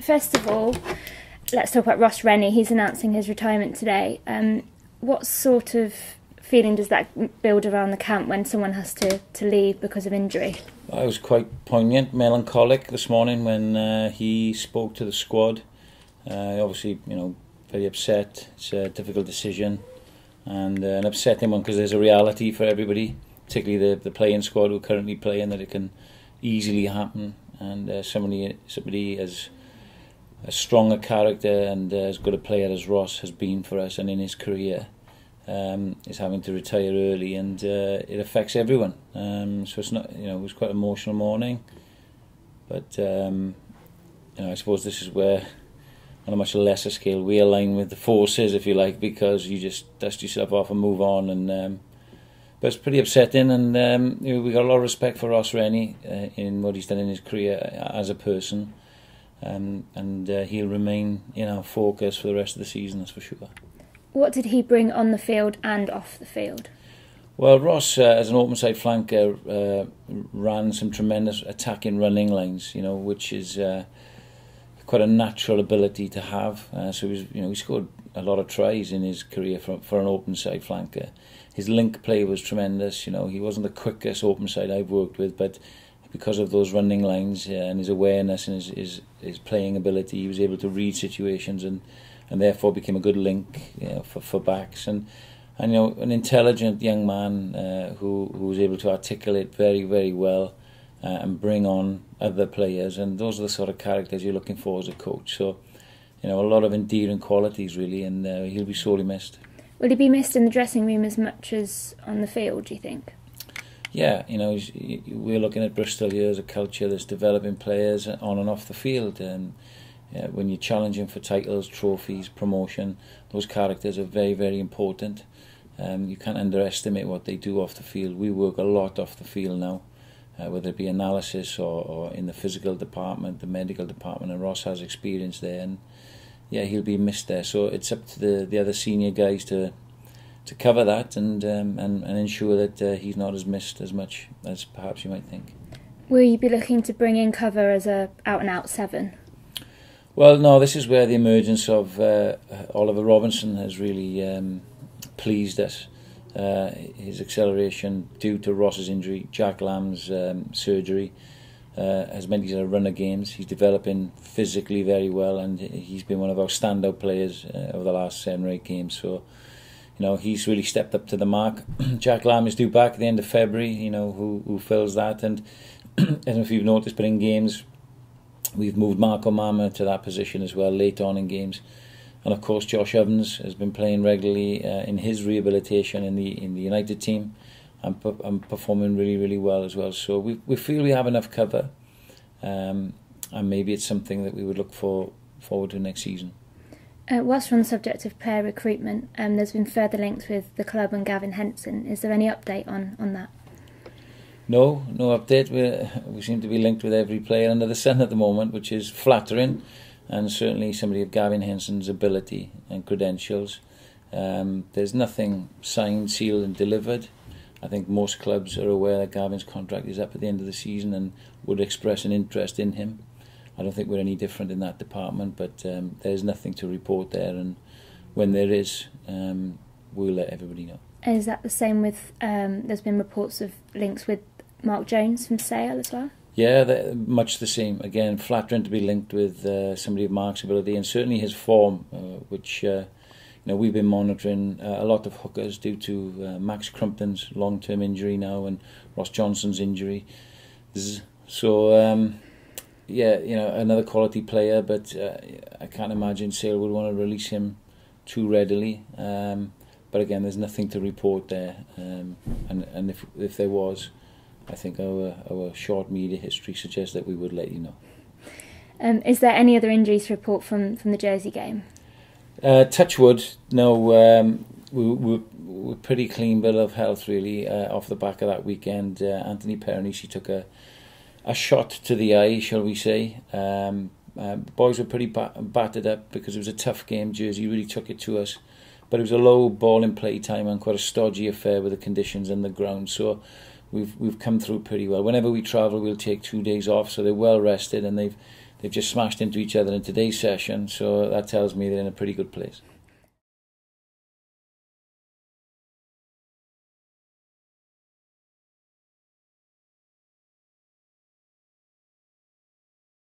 First of all, let's talk about Ross Rennie. He's announcing his retirement today. What sort of feeling does that build around the camp when someone has to leave because of injury? I was quite poignant, melancholic this morning when he spoke to the squad. Obviously, very upset. It's a difficult decision and an upsetting one because there's a reality for everybody, particularly the playing squad who are currently playing, that it can easily happen. And somebody as strong a character and as good a player as Ross has been for us and in his career is having to retire early, and it affects everyone. So it's not, it was quite an emotional morning, but I suppose this is where, on a much lesser scale, we align with the forces, if you like, because you just dust yourself off and move on. And but it's pretty upsetting, and we got a lot of respect for Ross Rennie in what he's done in his career as a person, and he'll remain in our focus for the rest of the season, that's for sure. What did he bring on the field and off the field? Well, Ross, as an open side flanker, ran some tremendous attacking running lines, which is quite a natural ability to have. So he scored a lot of tries in his career for an open side flanker. His link play was tremendous. He wasn't the quickest open side I've worked with, but because of those running lines and his awareness and his playing ability, he was able to read situations and therefore became a good link for backs, and an intelligent young man who was able to articulate very, very well and bring on other players, and those are the sort of characters you're looking for as a coach. So a lot of endearing qualities really, and he'll be sorely missed. Will he be missed in the dressing room as much as on the field, do you think? Yeah, we're looking at Bristol here as a culture that's developing players on and off the field, and when you're challenging for titles, trophies, promotion, those characters are very, very important. You can't underestimate what they do off the field. We work a lot off the field now, whether it be analysis or in the physical department, the medical department, and Ross has experience there, and he'll be missed there. So it's up to the other senior guys to cover that and ensure that he's not as missed as much as perhaps you might think. Will you be looking to bring in cover as a out-and-out 7? Well, no, this is where the emergence of Oliver Robinson has really pleased us. His acceleration due to Ross's injury, Jack Lamb's surgery, has meant he's a run of games. He's developing physically very well, and he's been one of our standout players over the last 7 or 8 games. So, he's really stepped up to the mark. Jack Lamb is due back at the end of February, who fills that. And I don't know if you've noticed, but in games, we've moved Marco Mama to that position as well, late on in games. And of course, Josh Evans has been playing regularly in his rehabilitation in the United team and performing really, really well as well. So we feel we have enough cover, and maybe it's something that we would look forward to next season. Whilst we're on the subject of player recruitment, there's been further links with the club and Gavin Henson. Is there any update on that? No update. We seem to be linked with every player under the sun at the moment, which is flattering, and certainly somebody of Gavin Henson's ability and credentials. There's nothing signed, sealed and delivered. I think most clubs are aware that Gavin's contract is up at the end of the season and would express an interest in him. I don't think we're any different in that department, but there's nothing to report there, and when there is, we'll let everybody know. Is that the same with, there's been reports of links with Mark Jones from Sale as well? Yeah, much the same. Again, flattering to be linked with somebody of Mark's ability and certainly his form, which we've been monitoring a lot of hookers due to Max Crumpton's long-term injury now and Ross Johnson's injury. So, another quality player, but I can't imagine Sale would want to release him too readily. But again, there's nothing to report there, and if there was, I think our short media history suggests that we would let you know. Is there any other injuries to report from the Jersey game? Touch wood, no. We're pretty clean bill of health really off the back of that weekend. Anthony Peronisi took a shot to the eye, shall we say. Boys were pretty battered up because it was a tough game. Jersey really took it to us, but it was a low ball in play time and quite a stodgy affair with the conditions and the ground. So we've come through pretty well. Whenever we travel, we'll take 2 days off, so they're well rested and they've they've just smashed into each other in today's session, so that tells me they're in a pretty good place.